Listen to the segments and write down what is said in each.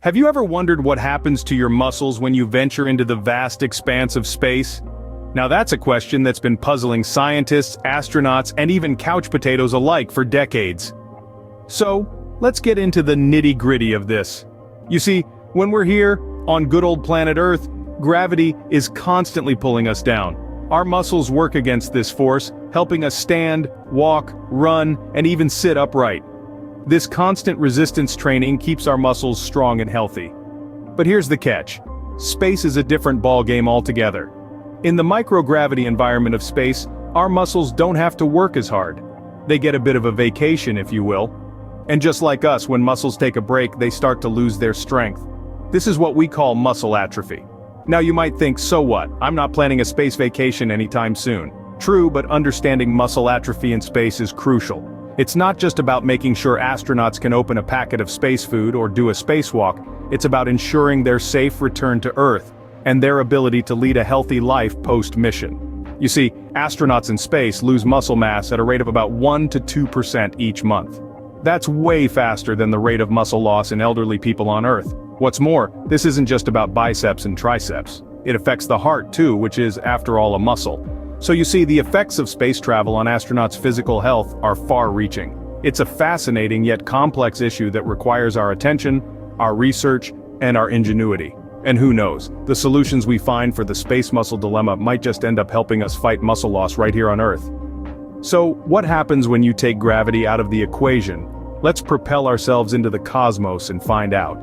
Have you ever wondered what happens to your muscles when you venture into the vast expanse of space? Now that's a question that's been puzzling scientists, astronauts, and even couch potatoes alike for decades. So, let's get into the nitty-gritty of this. You see, when we're here, on good old planet Earth, gravity is constantly pulling us down. Our muscles work against this force, helping us stand, walk, run, and even sit upright. This constant resistance training keeps our muscles strong and healthy. But here's the catch. Space is a different ballgame altogether. In the microgravity environment of space, our muscles don't have to work as hard. They get a bit of a vacation, if you will. And just like us, when muscles take a break, they start to lose their strength. This is what we call muscle atrophy. Now you might think, so what? I'm not planning a space vacation anytime soon. True, but understanding muscle atrophy in space is crucial. It's not just about making sure astronauts can open a packet of space food or do a spacewalk, it's about ensuring their safe return to Earth, and their ability to lead a healthy life post-mission. You see, astronauts in space lose muscle mass at a rate of about 1 to 2% each month. That's way faster than the rate of muscle loss in elderly people on Earth. What's more, this isn't just about biceps and triceps. It affects the heart too, which is, after all, a muscle. So you see, the effects of space travel on astronauts' physical health are far-reaching. It's a fascinating yet complex issue that requires our attention, our research, and our ingenuity. And who knows, the solutions we find for the space muscle dilemma might just end up helping us fight muscle loss right here on Earth. So, what happens when you take gravity out of the equation? Let's propel ourselves into the cosmos and find out.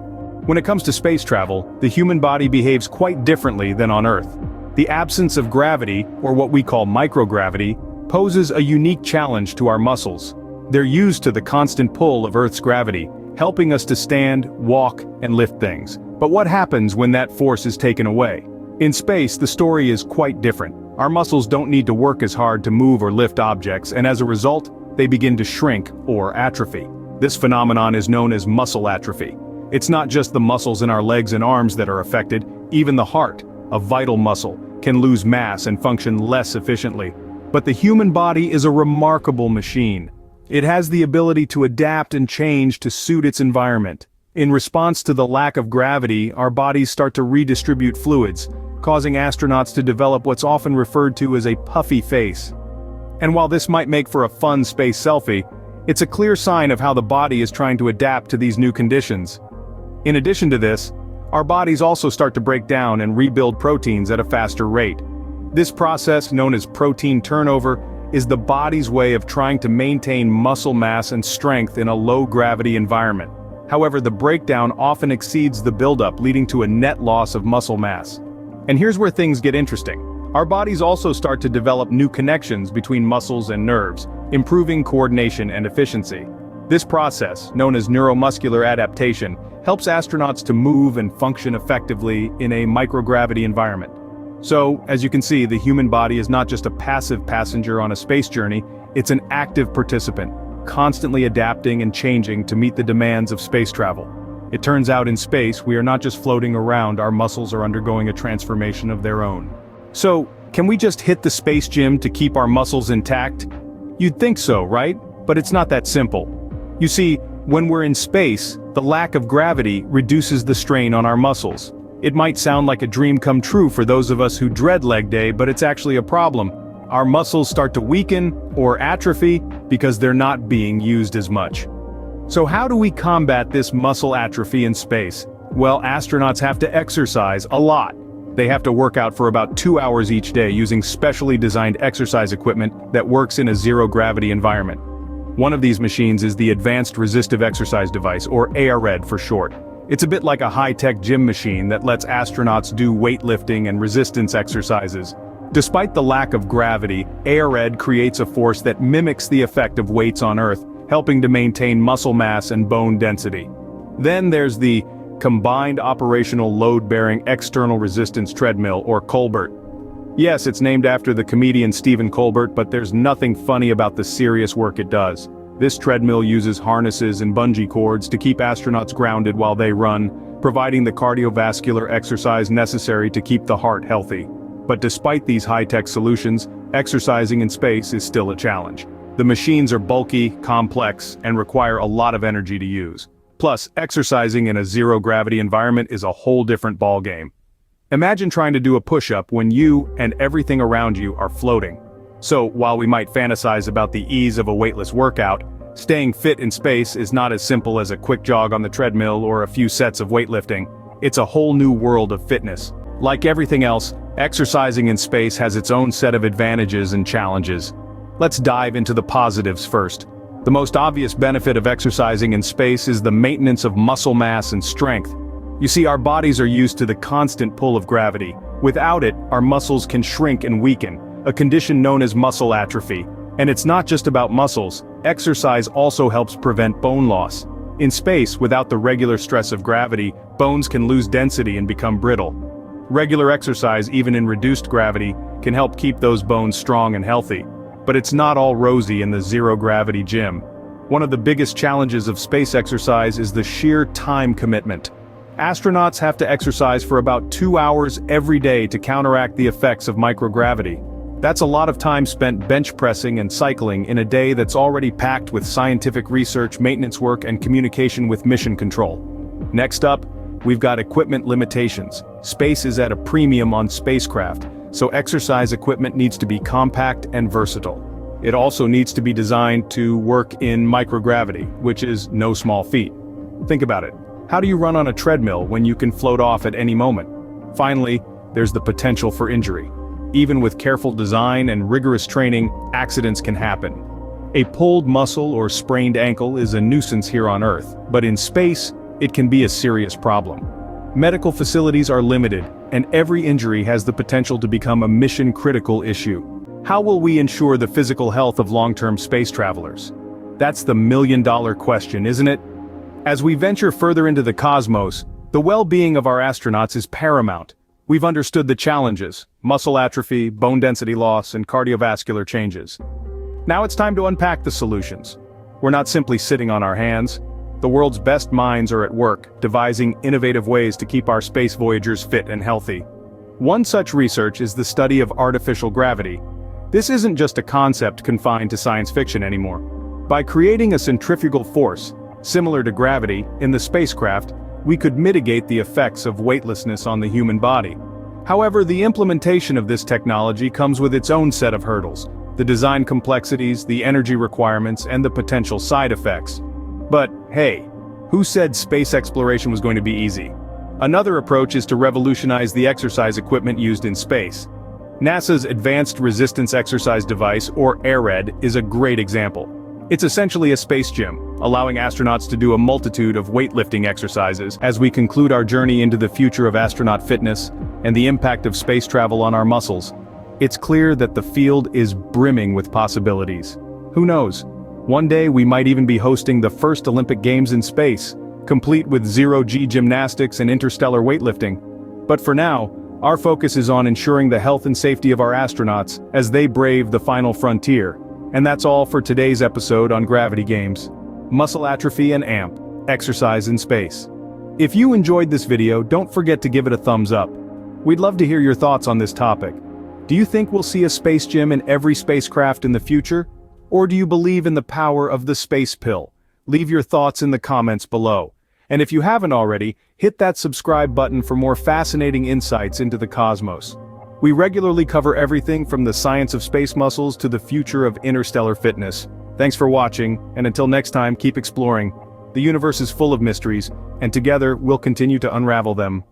When it comes to space travel, the human body behaves quite differently than on Earth. The absence of gravity, or what we call microgravity, poses a unique challenge to our muscles. They're used to the constant pull of Earth's gravity, helping us to stand, walk, and lift things. But what happens when that force is taken away? In space, the story is quite different. Our muscles don't need to work as hard to move or lift objects, and as a result, they begin to shrink or atrophy. This phenomenon is known as muscle atrophy. It's not just the muscles in our legs and arms that are affected, even the heart, a vital muscle, can lose mass and function less efficiently. But the human body is a remarkable machine. It has the ability to adapt and change to suit its environment. In response to the lack of gravity, our bodies start to redistribute fluids, causing astronauts to develop what's often referred to as a puffy face. And while this might make for a fun space selfie, it's a clear sign of how the body is trying to adapt to these new conditions. In addition to this, our bodies also start to break down and rebuild proteins at a faster rate. This process, known as protein turnover, is the body's way of trying to maintain muscle mass and strength in a low-gravity environment. However, the breakdown often exceeds the buildup, leading to a net loss of muscle mass. And here's where things get interesting. Our bodies also start to develop new connections between muscles and nerves, improving coordination and efficiency. This process, known as neuromuscular adaptation, helps astronauts to move and function effectively in a microgravity environment. So, as you can see, the human body is not just a passive passenger on a space journey, it's an active participant, constantly adapting and changing to meet the demands of space travel. It turns out in space, we are not just floating around, our muscles are undergoing a transformation of their own. So, can we just hit the space gym to keep our muscles intact? You'd think so, right? But it's not that simple. You see, when we're in space, the lack of gravity reduces the strain on our muscles. It might sound like a dream come true for those of us who dread leg day, but it's actually a problem. Our muscles start to weaken or atrophy because they're not being used as much. So how do we combat this muscle atrophy in space? Well, astronauts have to exercise a lot. They have to work out for about 2 hours each day using specially designed exercise equipment that works in a zero-gravity environment. One of these machines is the Advanced Resistive Exercise Device, or ARED for short. It's a bit like a high-tech gym machine that lets astronauts do weightlifting and resistance exercises. Despite the lack of gravity, ARED creates a force that mimics the effect of weights on Earth, helping to maintain muscle mass and bone density. Then there's the Combined Operational Load-Bearing External Resistance Treadmill, or Colbert. Yes, it's named after the comedian Stephen Colbert, but there's nothing funny about the serious work it does. This treadmill uses harnesses and bungee cords to keep astronauts grounded while they run, providing the cardiovascular exercise necessary to keep the heart healthy. But despite these high-tech solutions, exercising in space is still a challenge. The machines are bulky, complex, and require a lot of energy to use. Plus, exercising in a zero-gravity environment is a whole different ballgame. Imagine trying to do a push-up when you and everything around you are floating. So, while we might fantasize about the ease of a weightless workout, staying fit in space is not as simple as a quick jog on the treadmill or a few sets of weightlifting. It's a whole new world of fitness. Like everything else, exercising in space has its own set of advantages and challenges. Let's dive into the positives first. The most obvious benefit of exercising in space is the maintenance of muscle mass and strength. You see, our bodies are used to the constant pull of gravity. Without it, our muscles can shrink and weaken, a condition known as muscle atrophy. And it's not just about muscles, exercise also helps prevent bone loss. In space, without the regular stress of gravity, bones can lose density and become brittle. Regular exercise, even in reduced gravity, can help keep those bones strong and healthy. But it's not all rosy in the zero-gravity gym. One of the biggest challenges of space exercise is the sheer time commitment. Astronauts have to exercise for about 2 hours every day to counteract the effects of microgravity. That's a lot of time spent bench pressing and cycling in a day that's already packed with scientific research, maintenance work, and communication with mission control. Next up, we've got equipment limitations. Space is at a premium on spacecraft, so exercise equipment needs to be compact and versatile. It also needs to be designed to work in microgravity, which is no small feat. Think about it. How do you run on a treadmill when you can float off at any moment? Finally, there's the potential for injury. Even with careful design and rigorous training, accidents can happen. A pulled muscle or sprained ankle is a nuisance here on Earth, but in space, it can be a serious problem. Medical facilities are limited, and every injury has the potential to become a mission-critical issue. How will we ensure the physical health of long-term space travelers? That's the million-dollar question, isn't it? As we venture further into the cosmos, the well-being of our astronauts is paramount. We've understood the challenges: muscle atrophy, bone density loss, and cardiovascular changes. Now it's time to unpack the solutions. We're not simply sitting on our hands. The world's best minds are at work, devising innovative ways to keep our space voyagers fit and healthy. One such research is the study of artificial gravity. This isn't just a concept confined to science fiction anymore. By creating a centrifugal force, similar to gravity, in the spacecraft, we could mitigate the effects of weightlessness on the human body. However, the implementation of this technology comes with its own set of hurdles: the design complexities, the energy requirements, and the potential side effects. But, hey, who said space exploration was going to be easy? Another approach is to revolutionize the exercise equipment used in space. NASA's Advanced Resistance Exercise Device, or ARED, is a great example. It's essentially a space gym, allowing astronauts to do a multitude of weightlifting exercises. As we conclude our journey into the future of astronaut fitness and the impact of space travel on our muscles, it's clear that the field is brimming with possibilities. Who knows? One day we might even be hosting the first Olympic Games in space, complete with zero-G gymnastics and interstellar weightlifting. But for now, our focus is on ensuring the health and safety of our astronauts as they brave the final frontier. And that's all for today's episode on Gravity Games, Muscle Atrophy and AMP, Exercise in Space. If you enjoyed this video, don't forget to give it a thumbs up. We'd love to hear your thoughts on this topic. Do you think we'll see a space gym in every spacecraft in the future? Or do you believe in the power of the space pill? Leave your thoughts in the comments below. And if you haven't already, hit that subscribe button for more fascinating insights into the cosmos. We regularly cover everything from the science of space muscles to the future of interstellar fitness. Thanks for watching, and until next time, keep exploring. The universe is full of mysteries, and together we'll continue to unravel them.